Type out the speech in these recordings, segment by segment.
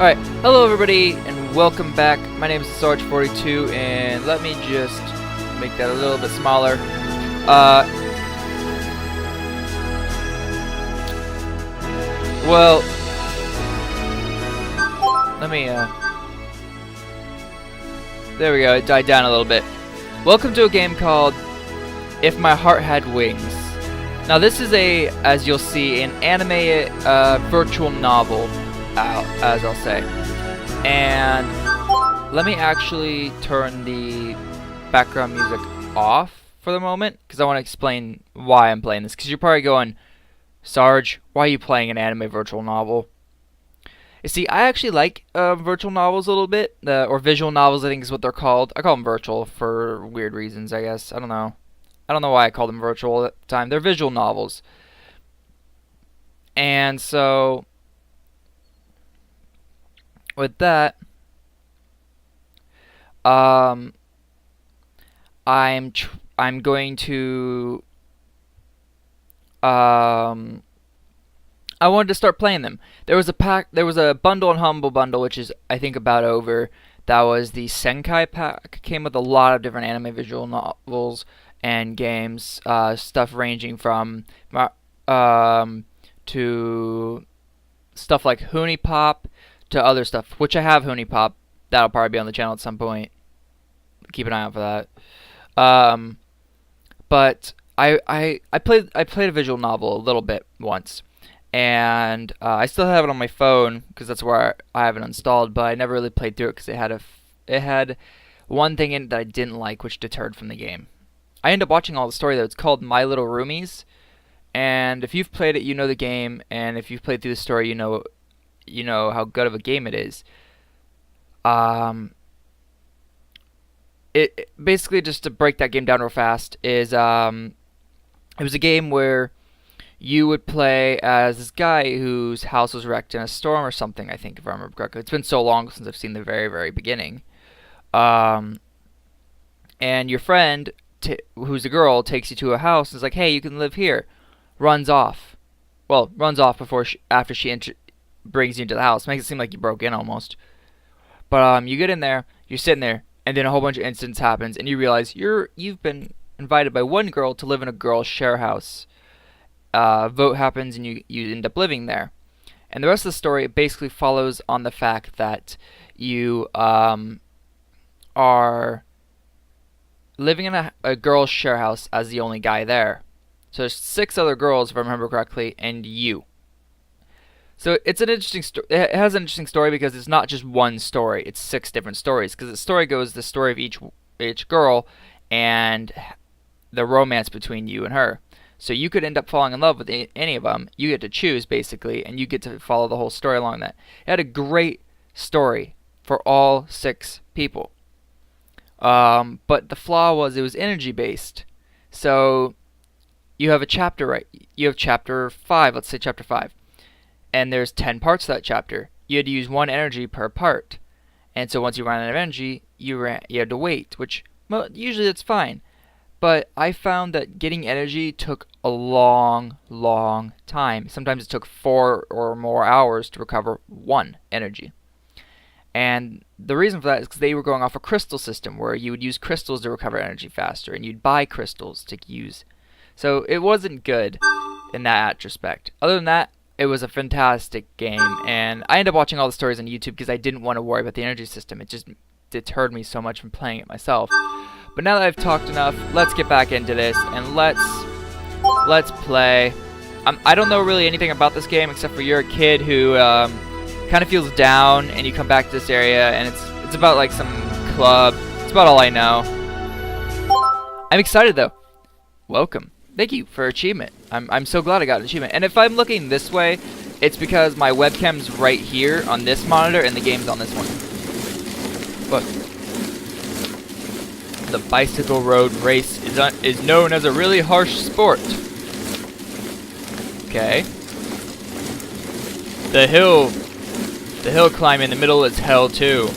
Alright, hello everybody, and welcome back. My name is Sarge42, and let me just make that a little bit smaller. Well, let me, there we go, it died down a little bit. Welcome to a game called If My Heart Had Wings. Now this is as you'll see, an anime virtual novel. As I'll say. And let me actually turn the background music off for the moment, because I want to explain why I'm playing this. Because you're probably going, Sarge, why are you playing an anime virtual novel? You see, I actually like virtual novels a little bit, or visual novels I think is what they're called. I call them virtual for weird reasons, I guess. I don't know why I call them virtual at the time. They're visual novels. And so with that, I'm going to I wanted to start playing them. There was a bundle on Humble Bundle, which is I think about over. That was the Senkai pack. Came with a lot of different anime visual novels and games, stuff ranging from to stuff like Hoonie Pop to other stuff, which I have Hoonie Pop. That'll probably be on the channel at some point. Keep an eye out for that. But I played a visual novel a little bit once, and I still have it on my phone because that's where I have it installed. But I never really played through it because it had one thing in it that I didn't like, which deterred from the game. I ended up watching all the story though. It's called My Little Roomies, and if you've played it, you know the game, and if you've played through the story, you know how good of a game it is. It basically, just to break that game down real fast, is it was a game where you would play as this guy whose house was wrecked in a storm or something, I think, if I remember correctly. It's been so long since I've seen the very, very beginning. And your friend, who's a girl, takes you to a house and is like, hey, you can live here. Runs off. Well, runs off after she brings you into the house. Makes it seem like you broke in almost. But you get in there, you're sitting there, and then a whole bunch of incidents happens, and you realize you've been invited by one girl to live in a girl's share house. Vote happens, and you end up living there. And the rest of the story basically follows on the fact that you are living in a girl's share house as the only guy there. So there's 6 other girls, if I remember correctly, and you. So it's an interesting it has an interesting story because it's not just one story. It's 6 different stories. Because the story goes the story of each girl and the romance between you and her. So you could end up falling in love with any of them. You get to choose, basically, and you get to follow the whole story along that. It had a great story for all 6 people. But the flaw was it was energy-based. So you have a chapter, right? You have chapter 5. Let's say chapter 5. And there's 10 parts to that chapter. You had to use 1 energy per part. And so once you ran out of energy, you had to wait, which, well, usually that's fine. But I found that getting energy took a long, long time. Sometimes it took 4 or more hours to recover 1 energy. And the reason for that is because they were going off a crystal system where you would use crystals to recover energy faster, and you'd buy crystals to use. So it wasn't good in that respect. Other than that, it was a fantastic game, and I ended up watching all the stories on YouTube because I didn't want to worry about the energy system. It just deterred me so much from playing it myself. But now that I've talked enough, let's get back into this, and let's play. I don't know really anything about this game except for you're a kid who kind of feels down, and you come back to this area, and it's about like some club. It's about all I know. I'm excited though. Welcome. Thank you for achievement. I'm so glad I got an achievement. And if I'm looking this way, it's because my webcam's right here on this monitor and the game's on this one. Look. The bicycle road race is known as a really harsh sport. Okay. The hill climb in the middle is hell too.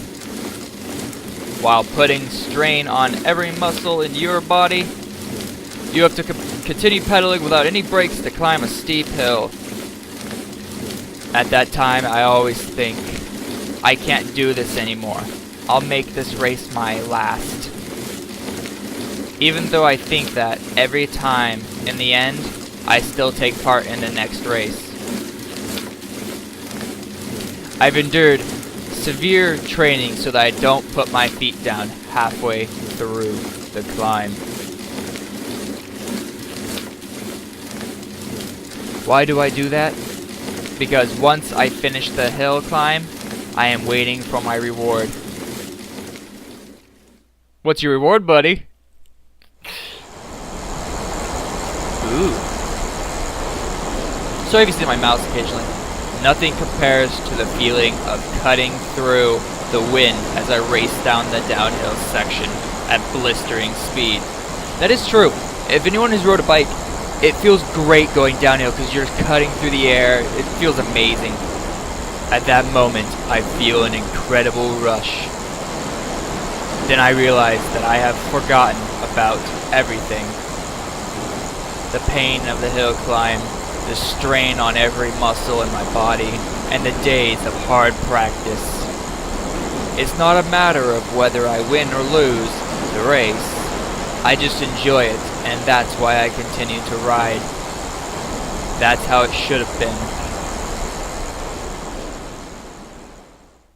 While putting strain on every muscle in your body, you have to continue pedaling without any brakes to climb a steep hill. At that time, I always think, I can't do this anymore. I'll make this race my last. Even though I think that every time, in the end, I still take part in the next race. I've endured severe training so that I don't put my feet down halfway through the climb. Why do I do that? Because once I finish the hill climb, I am waiting for my reward. What's your reward, buddy? Ooh. So if you see my mouse occasionally, nothing compares to the feeling of cutting through the wind as I race down the downhill section at blistering speed. That is true. If anyone has rode a bike, it feels great going downhill because you're cutting through the air. It feels amazing. At that moment, I feel an incredible rush. Then I realize that I have forgotten about everything. The pain of the hill climb, the strain on every muscle in my body, and the days of hard practice. It's not a matter of whether I win or lose the race. I just enjoy it, and that's why I continue to ride. That's how it should have been.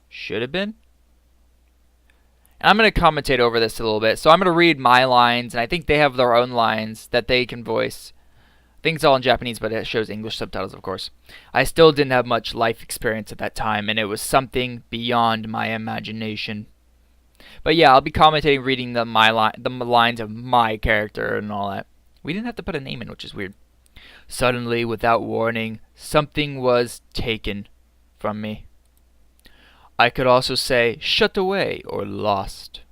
Should have been? And I'm going to commentate over this a little bit. So I'm going to read my lines, and I think they have their own lines that they can voice. I think it's all in Japanese, but it shows English subtitles, of course. I still didn't have much life experience at that time, and it was something beyond my imagination. But yeah, I'll be commentating, reading the lines of my character and all that. We didn't have to put a name in, which is weird. Suddenly, without warning, something was taken from me. I could also say shut away or lost.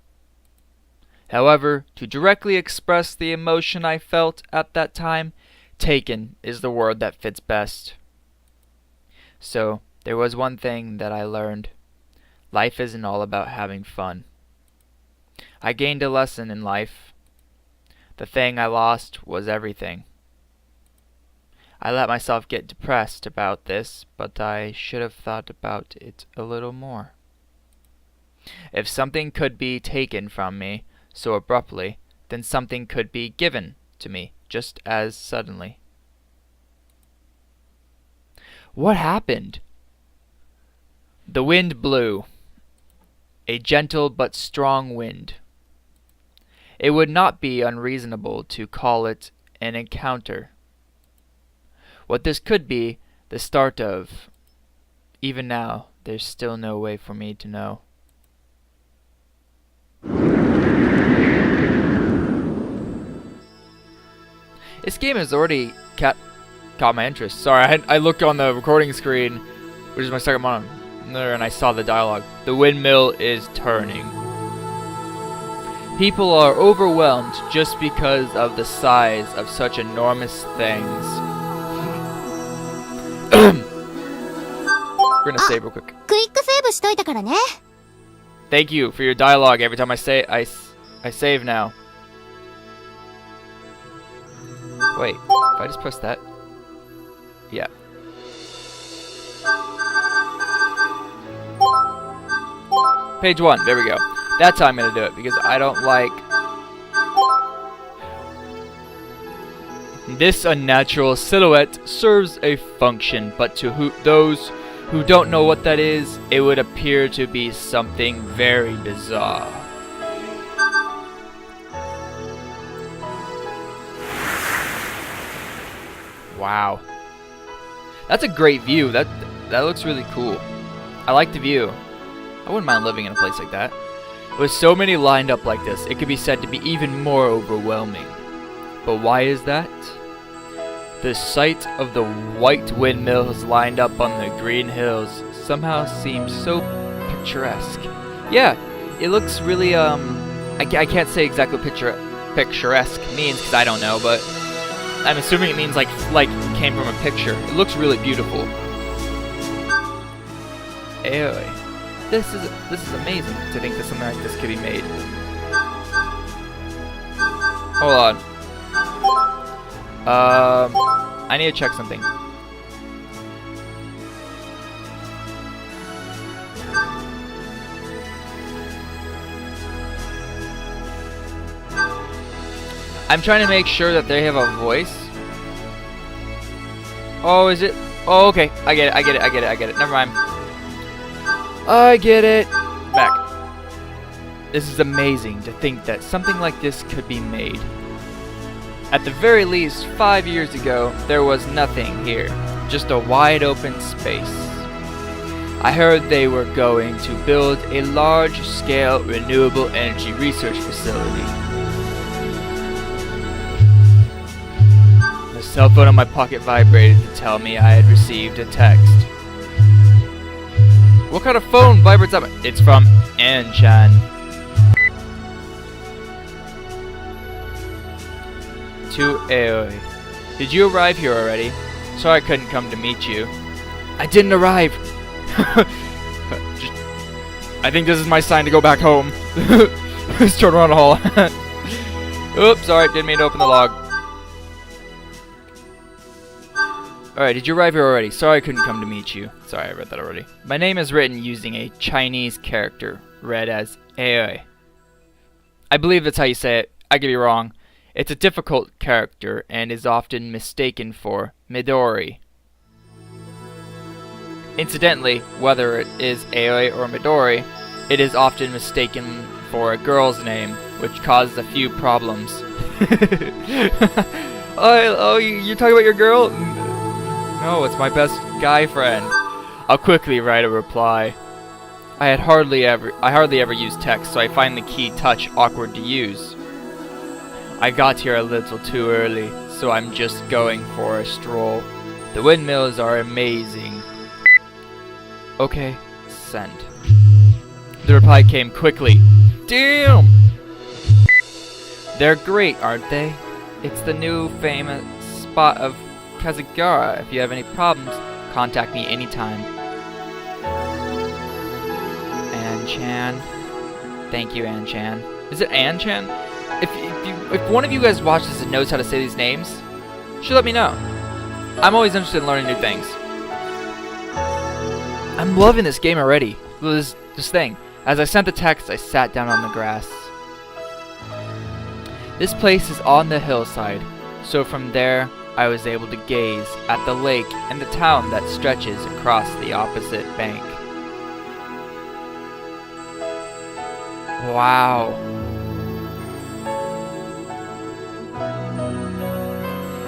However, to directly express the emotion I felt at that time, taken is the word that fits best. So, there was one thing that I learned. Life isn't all about having fun. I gained a lesson in life. The thing I lost was everything. I let myself get depressed about this, but I should have thought about it a little more. If something could be taken from me so abruptly, then something could be given to me just as suddenly. What happened? The wind blew. A gentle but strong wind. It would not be unreasonable to call it an encounter. What this could be the start of, even now, there's still no way for me to know. This game has already caught my interest. Sorry, I looked on the recording screen, which is my second monitor, and I saw the dialogue. The windmill is turning. People are overwhelmed just because of the size of such enormous things. We're gonna save real quick. Thank you for your dialogue. Every time I save now. Wait, if I just press that? Yeah. Page 1, there we go. That's how I'm gonna do it, because I don't like this unnatural silhouette serves a function, but to those who don't know what that is, it would appear to be something very bizarre. Wow. That's a great view. That looks really cool. I like the view. I wouldn't mind living in a place like that. With so many lined up like this, it could be said to be even more overwhelming. But why is that? The sight of the white windmills lined up on the green hills somehow seems so picturesque. Yeah, it looks really, I can't say exactly what picturesque means because I don't know, but I'm assuming it means like it came from a picture. It looks really beautiful. Anyway, this is amazing to think that something like this could be made. Hold on. I need to check something. I'm trying to make sure that they have a voice. Oh, is it? Oh, okay. I get it. Never mind. I get it. Back. This is amazing to think that something like this could be made. At the very least, 5 years ago, there was nothing here. Just a wide open space. I heard they were going to build a large-scale renewable energy research facility. The cell phone in my pocket vibrated to tell me I had received a text. What kind of phone vibrates up? It's from An-chan. To Aoi. Did you arrive here already? Sorry I couldn't come to meet you. I didn't arrive. I think this is my sign to go back home. Let's turn around the hall. Oops, sorry, didn't mean to open the log. Alright, did you arrive here already? Sorry I couldn't come to meet you. Sorry, I read that already. My name is written using a Chinese character, read as Aoi. I believe that's how you say it. I could be wrong. It's a difficult character and is often mistaken for Midori. Incidentally, whether it is Aoi or Midori, it is often mistaken for a girl's name, which causes a few problems. Oh, you're talking about your girl? No, it's my best guy friend. I'll quickly write a reply. I hardly ever use text, so I find the key touch awkward to use. I got here a little too early, so I'm just going for a stroll. The windmills are amazing. Okay, send. The reply came quickly. Damn! They're great, aren't they? It's the new famous spot of Kazagara. If you have any problems, contact me anytime. An-chan. Thank you, An-chan. Is it An-chan? If one of you guys watches and knows how to say these names, should let me know. I'm always interested in learning new things. I'm loving this game already. This thing. As I sent the text, I sat down on the grass. This place is on the hillside, so from there I was able to gaze at the lake and the town that stretches across the opposite bank. Wow.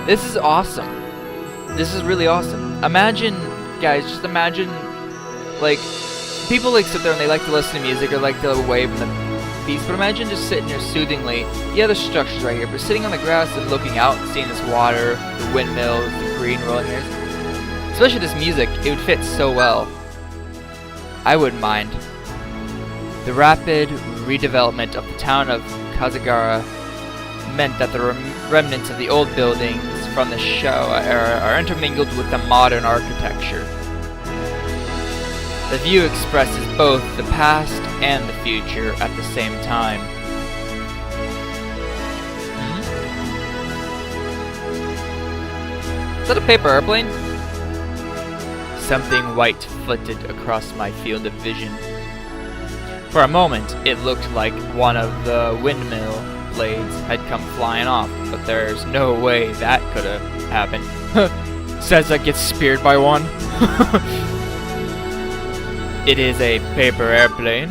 This is awesome. This is really awesome. Imagine, guys, just imagine, like, people like sit there and they like to listen to music or like to wave in the beats, but imagine just sitting there soothingly. Yeah, the structure's right here, but sitting on the grass and looking out and seeing this water, the windmills, the green rolling hills. Especially this music, it would fit so well. I wouldn't mind. The rapid redevelopment of the town of Kazagara meant that the remnants of the old buildings from the Showa era are intermingled with the modern architecture. The view expresses both the past and the future at the same time. Is that a paper airplane? Something white flitted across my field of vision. For a moment, it looked like one of the windmill blades had come flying off, but there's no way that could have happened. Says I get speared by one. It is a paper airplane.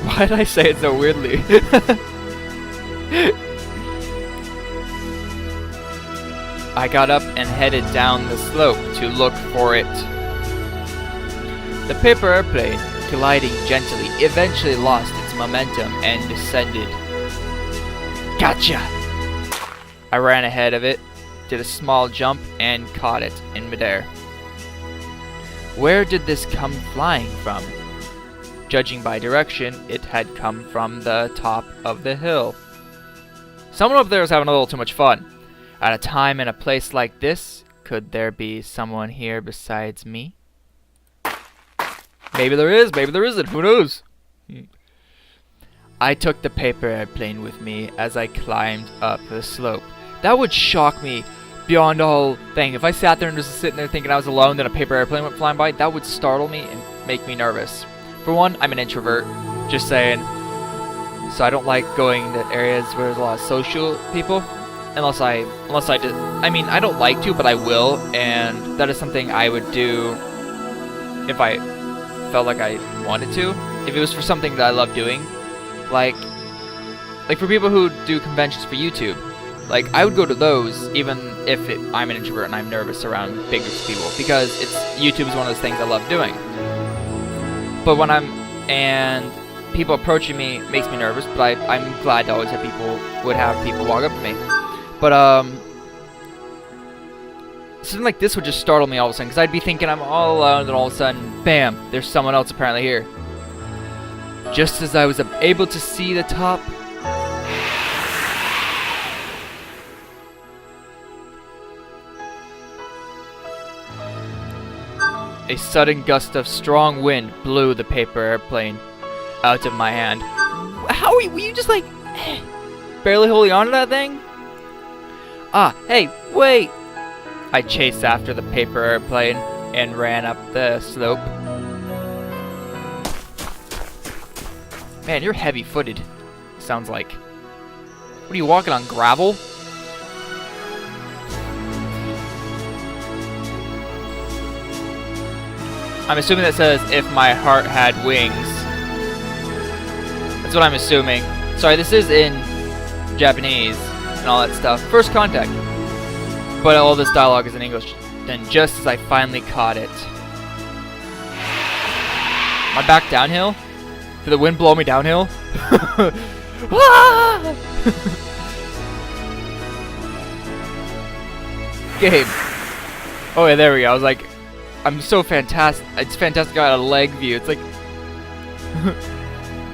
Why did I say it so weirdly? I got up and headed down the slope to look for it. The paper airplane, gliding gently, eventually lost its momentum and descended. Gotcha! I ran ahead of it, did a small jump, and caught it in midair. Where did this come flying from? Judging by direction, it had come from the top of the hill. Someone up there is having a little too much fun. At a time and a place like this, could there be someone here besides me? Maybe there is, maybe there isn't, who knows? I took the paper airplane with me as I climbed up the slope. That would shock me beyond all thing. If I sat there and just sitting there thinking I was alone, then a paper airplane went flying by, that would startle me and make me nervous. For one, I'm an introvert, just saying. So I don't like going to areas where there's a lot of social people. Unless I do. I mean, I don't like to, but I will, and that is something I would do if I felt like I wanted to. If it was for something that I love doing, like for people who do conventions for YouTube, like I would go to those even if I'm an introvert and I'm nervous around big groups of people, because YouTube is one of those things I love doing. But when people approaching me makes me nervous, but I'm glad to always have people walk up to me. But something like this would just startle me all of a sudden, because I'd be thinking I'm all alone, and all of a sudden, bam, there's someone else apparently here. Just as I was able to see the top, a sudden gust of strong wind blew the paper airplane out of my hand. How were you just like barely holding on to that thing? Ah, hey, wait! I chased after the paper airplane and ran up the slope. Man, you're heavy-footed, sounds like. What are you walking on, gravel? I'm assuming that says, if my heart had wings. That's what I'm assuming. Sorry, this is in Japanese and all that stuff. First contact. But all this dialogue is in English. Then just as I finally caught it. Am I back downhill? Did the wind blow me downhill? Game. Oh yeah, there we go. I was like, I'm so fantastic. It's fantastic. I got a leg view. It's like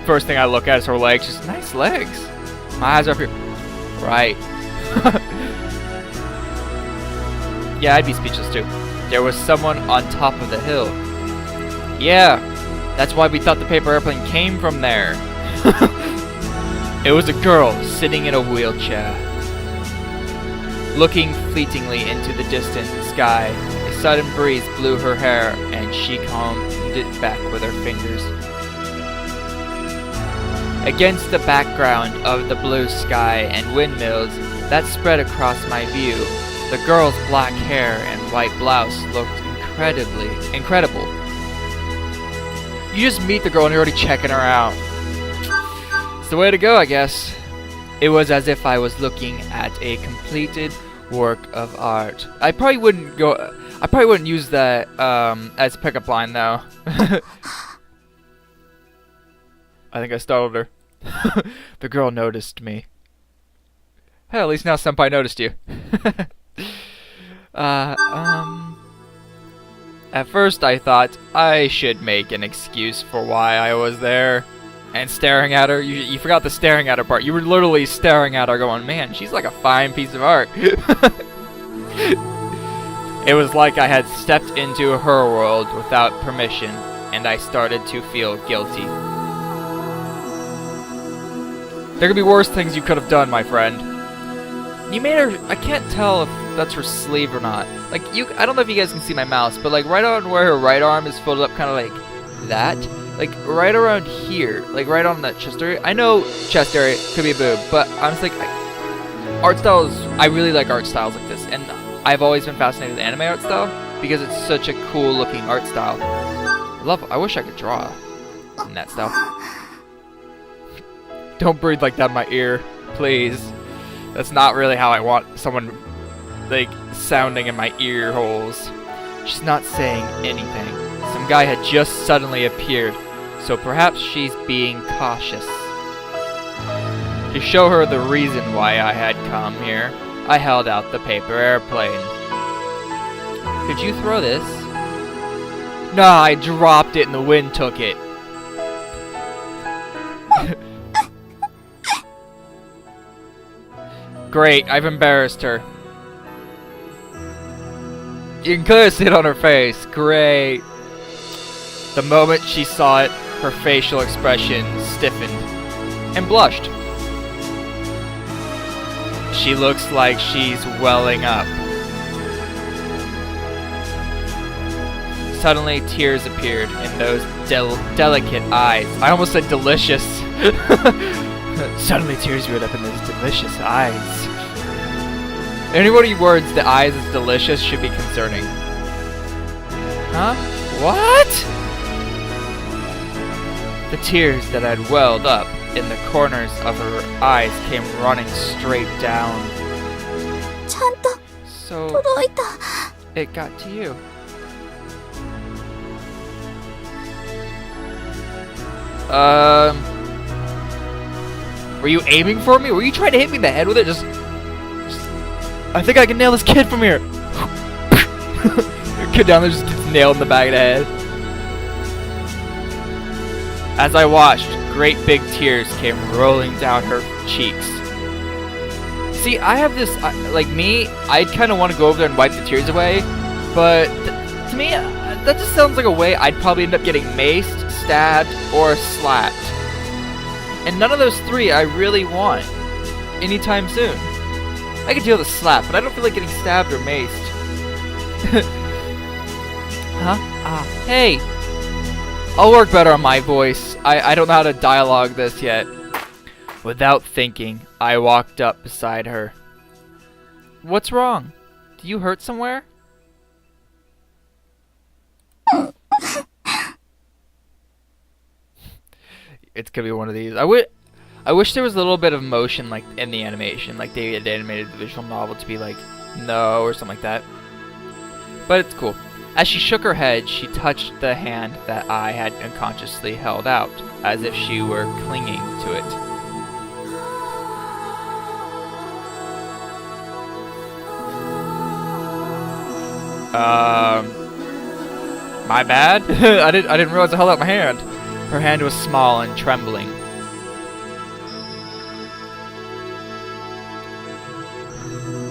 first thing I look at is her legs. Just nice legs. My eyes are up here. Right. Yeah, I'd be speechless too. There was someone on top of the hill. Yeah, that's why we thought the paper airplane came from there. It was a girl sitting in a wheelchair. Looking fleetingly into the distant sky, a sudden breeze blew her hair and she combed it back with her fingers. Against the background of the blue sky and windmills that spread across my view, the girl's black hair and white blouse looked incredible. You just meet the girl and you're already checking her out. It's the way to go, I guess. It was as if I was looking at a completed work of art. I probably wouldn't use that as a pickup line though. I think I startled her. The girl noticed me. Hey, at least now Senpai noticed you. At first I thought I should make an excuse for why I was there. And staring at her, you forgot the staring at her part. You were literally staring at her going, man, she's like a fine piece of art. It was like I had stepped into her world without permission, and I started to feel guilty. There could be worse things you could have done, my friend. You made her, I can't tell if that's her sleeve or not. Like, I don't know if you guys can see my mouse, but like right on where her right arm is folded up kind of like that. Like right around here, like right on that chest area. I know chest area could be a boob, but I'm just like, art styles, I really like art styles like this. And I've always been fascinated with anime art style because it's such a cool looking art style. I wish I could draw in that style. Don't breathe like that in my ear, please. That's not really how I want someone like sounding in my ear holes. She's not saying anything. Some guy had just suddenly appeared, so perhaps she's being cautious. To show her the reason why I had come here, I held out the paper airplane. Could you throw this? Nah, I dropped it and the wind took it. Great, I've embarrassed her. You can clearly see it on her face. Great. The moment she saw it, her facial expression stiffened and blushed. She looks like she's welling up. Suddenly, tears appeared in those delicate eyes. I almost said delicious. Suddenly, tears appeared up in those delicious eyes. Anybody words the eyes is delicious should be concerning. Huh? What? The tears that had welled up in the corners of her eyes came running straight down. So it got to you. Were you aiming for me? Were you trying to hit me in the head with it? Just I think I can nail this kid from here. Your kid down there just gets nailed in the back of the head. As I watched, great big tears came rolling down her cheeks. See, I have this, like me, I kind of want to go over there and wipe the tears away, but to me, that just sounds like a way I'd probably end up getting maced, stabbed, or slapped. And none of those three I really want anytime soon. I could deal with a slap, but I don't feel like getting stabbed or maced. Huh? Ah, hey! I'll work better on my voice. I don't know how to dialogue this yet. Without thinking, I walked up beside her. What's wrong? Do you hurt somewhere? It's gonna be one of these. I wish there was a little bit of motion like in the animation, like they had animated the visual novel to be like, no, or something like that. But it's cool. As she shook her head, she touched the hand that I had unconsciously held out, as if she were clinging to it. My bad? I didn't realize I held out my hand. Her hand was small and trembling.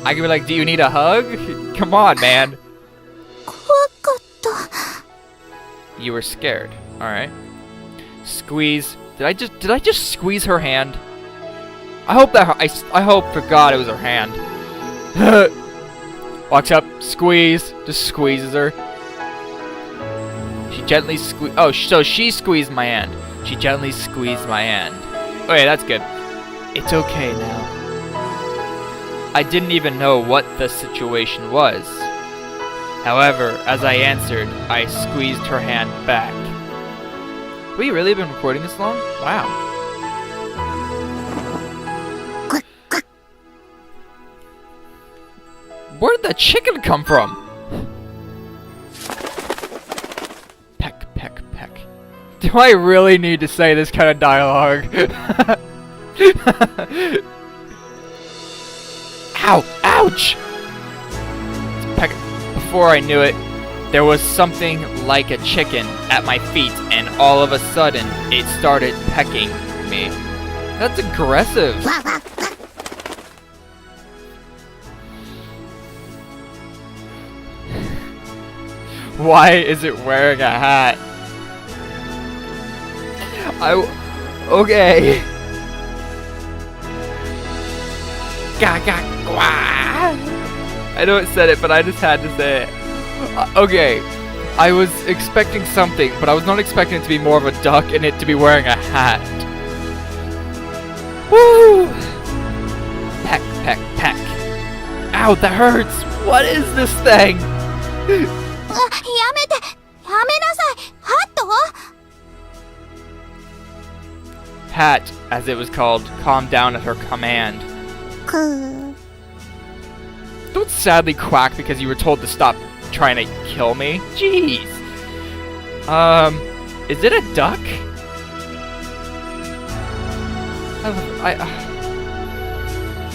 I could be like, do you need a hug? Come on, man. You were scared. Alright. Squeeze. Did I just squeeze her hand? I hope for God it was her hand. Walks up, squeeze, just squeezes her. She gently oh, so she squeezed my hand. She gently squeezed my hand. Okay, that's good. It's okay now. I didn't even know what the situation was. However, as I answered, I squeezed her hand back. We really been recording this long? Wow. Where did that chicken come from? Peck, peck, peck. Do I really need to say this kind of dialogue? Ow! Ouch! Peck. Before I knew it, there was something like a chicken at my feet, and all of a sudden, it started pecking me. That's aggressive. Why is it wearing a hat? Okay. I know it said it, but I just had to say it. Okay. I was expecting something, but I was not expecting it to be more of a duck and it to be wearing a hat. Woo! Peck, peck, peck. Ow, that hurts. What is this thing? Hat, as it was called, calmed down at her command. Don't sadly quack because you were told to stop trying to kill me. Jeez. Is it a duck?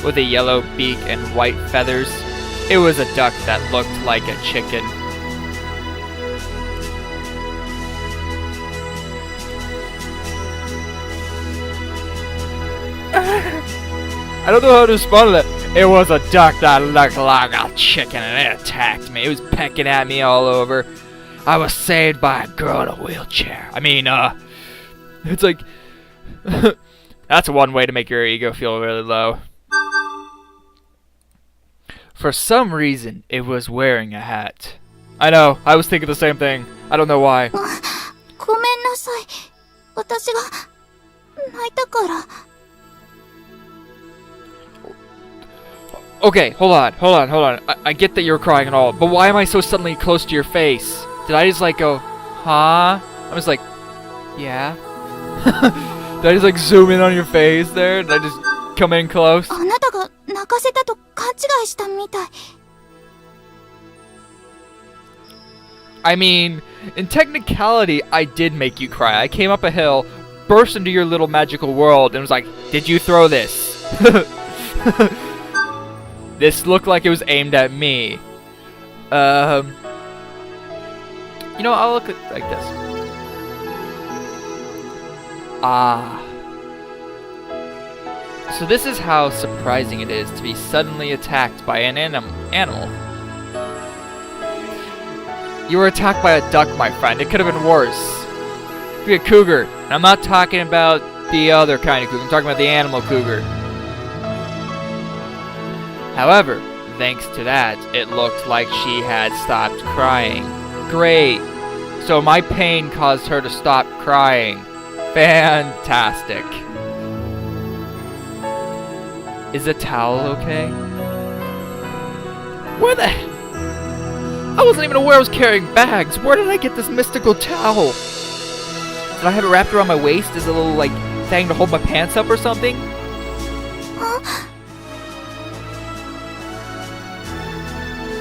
With a yellow beak and white feathers, it was a duck that looked like a chicken. I don't know how to respond to that. It was a duck that looked like a chicken and it attacked me. It was pecking at me all over. I was saved by a girl in a wheelchair. I mean, it's like, that's one way to make your ego feel really low. For some reason, it was wearing a hat. I know. I was thinking the same thing. I don't know why. ごめんなさい。私が泣いたから。Okay, hold on. I get that you're crying and all, but why am I so suddenly close to your face? Did I just like go, huh? I'm just like, yeah. Did I just like zoom in on your face there? Did I just come in close? あなたが泣かせたと勘違いしたみたい。I mean, in technicality, I did make you cry. I came up a hill, burst into your little magical world, and was like, did you throw this? This looked like it was aimed at me. You know, I'll look at it like this. Ah. So this is how surprising it is to be suddenly attacked by an animal. You were attacked by a duck, my friend. It could have been worse. It could be a cougar. And I'm not talking about the other kind of cougar. I'm talking about the animal cougar. However, thanks to that, it looked like she had stopped crying. Great. So my pain caused her to stop crying. Fantastic. Is the towel okay? Where the... I wasn't even aware I was carrying bags. Where did I get this mystical towel? Did I have it wrapped around my waist as a little, like, thing to hold my pants up or something?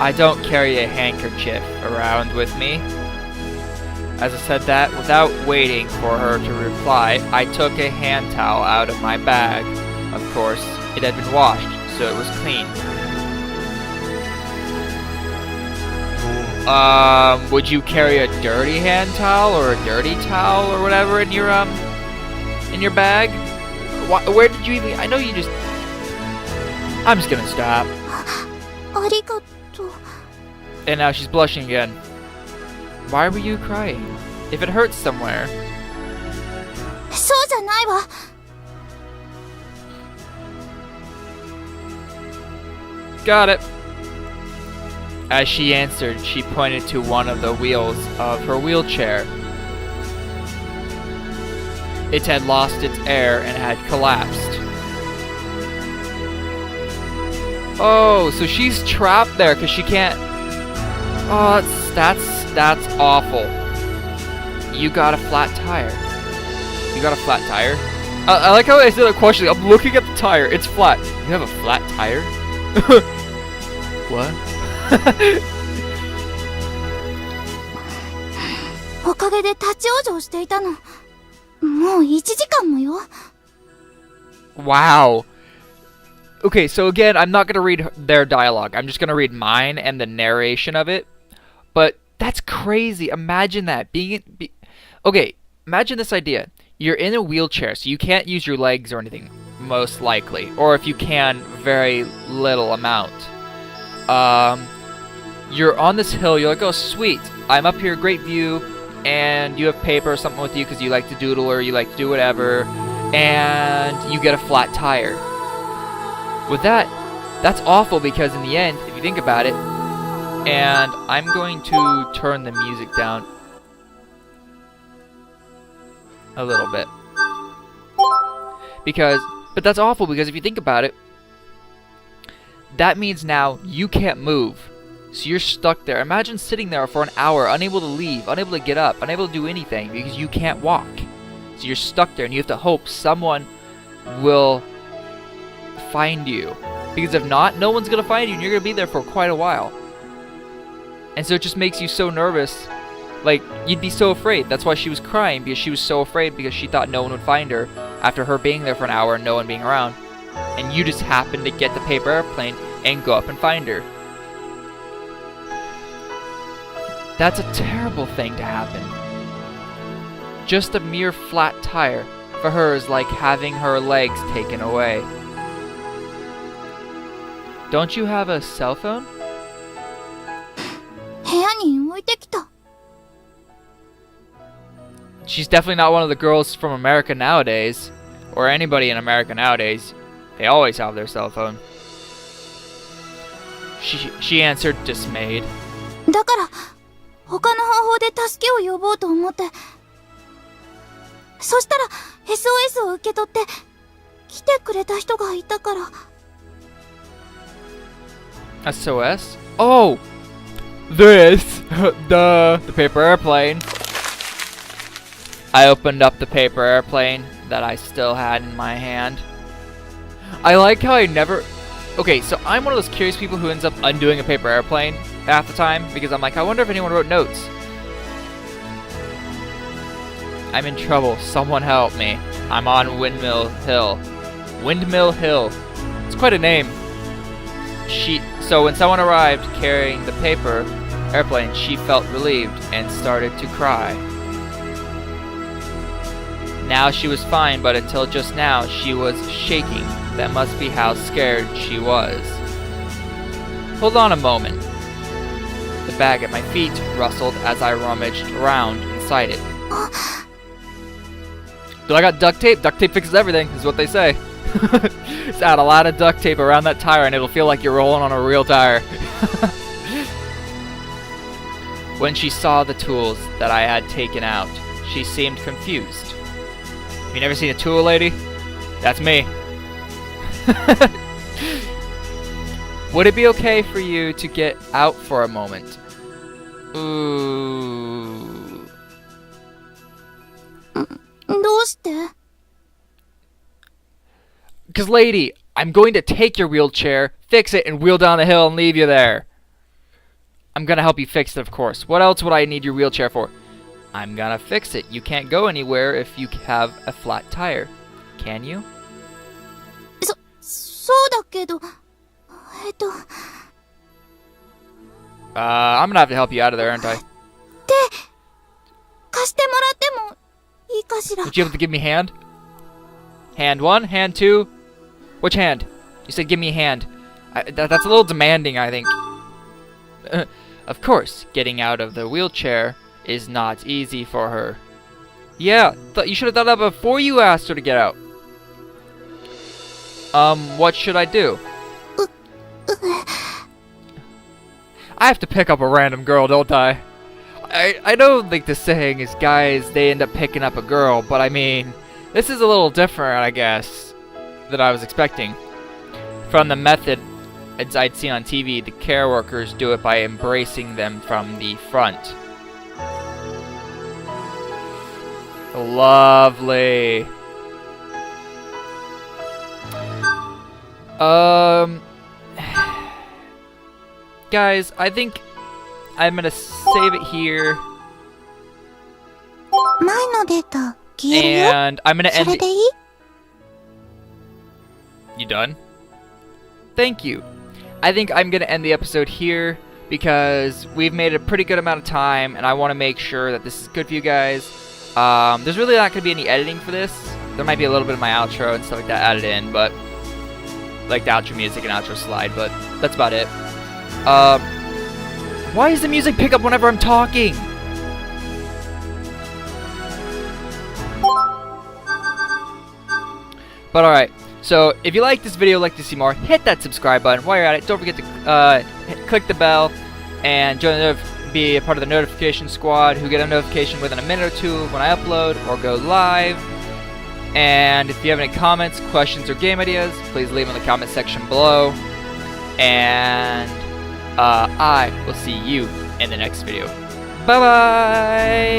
I don't carry a handkerchief around with me. As I said that, without waiting for her to reply, I took a hand towel out of my bag. Of course, it had been washed, so it was clean. Would you carry a dirty hand towel or a dirty towel or whatever in your bag? Where did you even... I know you just... I'm just gonna stop. And now she's blushing again. Why were you crying? If it hurts somewhere. そうじゃないわ。Got it. As she answered, she pointed to one of the wheels of her wheelchair. It had lost its air and had collapsed. Oh, so she's trapped there because she can't... Oh, that's awful. You got a flat tire. You got a flat tire? I like how I said that question. I'm looking at the tire. It's flat. You have a flat tire? What? おかげで立ち往生していたの。もう1時間もよ。Wow. Okay, so again, I'm not going to read their dialogue. I'm just going to read mine and the narration of it. But that's crazy. Imagine that. Okay, imagine this idea. You're in a wheelchair, so you can't use your legs or anything, most likely. Or if you can, very little amount. You're on this hill. You're like, oh, sweet. I'm up here, great view. And you have paper or something with you because you like to doodle or you like to do whatever. And you get a flat tire. With that, that's awful because in the end, if you think about it, and I'm going to turn the music down a little bit. But that's awful because if you think about it, that means now you can't move. So you're stuck there. Imagine sitting there for an hour, unable to leave, unable to get up, unable to do anything because you can't walk. So you're stuck there and you have to hope someone will find you. Because if not, no one's going to find you and you're going to be there for quite a while. And so it just makes you so nervous. Like, you'd be so afraid. That's why she was crying, because she was so afraid because she thought no one would find her after her being there for an hour and no one being around. And you just happened to get the paper airplane and go up and find her. That's a terrible thing to happen. Just a mere flat tire for her is like having her legs taken away. Don't you have a cell phone? 部屋に置いてきた。 She's definitely not one of the girls from America nowadays. Or anybody in America nowadays. They always have their cell phone. She answered dismayed. だから他の方法で助けを呼ぼうと思って。そしたら SOS を受け取って来てくれた人がいたから。SOS? Oh! This! The paper airplane. I opened up the paper airplane that I still had in my hand. I like how I never... Okay, so I'm one of those curious people who ends up undoing a paper airplane half the time, because I'm like, I wonder if anyone wrote notes. I'm in trouble. Someone help me. I'm on Windmill Hill. Windmill Hill. It's quite a name. So when someone arrived carrying the paper airplane, she felt relieved and started to cry. Now she was fine, but until just now, she was shaking. That must be how scared she was. Hold on a moment. The bag at my feet rustled as I rummaged around inside it. Do I got duct tape? Duct tape fixes everything, is what they say. Just add a lot of duct tape around that tire and it'll feel like you're rolling on a real tire. When she saw the tools that I had taken out, she seemed confused. You never seen a tool lady? That's me. Would it be okay for you to get out for a moment? Ooh. どうして？ Because, lady, I'm going to take your wheelchair, fix it, and wheel down the hill and leave you there. I'm gonna help you fix it, of course. What else would I need your wheelchair for? I'm gonna fix it. You can't go anywhere if you have a flat tire. Can you? そうだけど、I'm gonna have to help you out of there, aren't I? 貸してもらってもいいかしら。 Would you be able to give me a hand? Hand one, hand two. Which hand? You said give me a hand. That's a little demanding, I think. Of course, getting out of the wheelchair is not easy for her. Yeah, you should have done that before you asked her to get out. What should I do? I have to pick up a random girl, don't I? I don't think the saying is guys, they end up picking up a girl, but I mean, this is a little different, I guess, than I was expecting. From the method I'd seen on TV, the care workers do it by embracing them from the front. Lovely. Guys, I think I'm gonna save it here. 前のデータ消えるよ。 And I'm gonna end それでいい？ You done? Thank you. I think I'm gonna end the episode here because we've made a pretty good amount of time and I want to make sure that this is good for you guys. There's really not gonna be any editing for this. There might be a little bit of my outro and stuff like that added in, but like the outro music and outro slide, but that's about it. Why does the music pick up whenever I'm talking? But alright, so if you like this video, like to see more, hit that subscribe button. While you're at it, don't forget to click the bell and be a part of the notification squad who get a notification within a minute or two when I upload or go live. And if you have any comments, questions, or game ideas, please leave them in the comment section below. And I will see you in the next video. Bye-bye!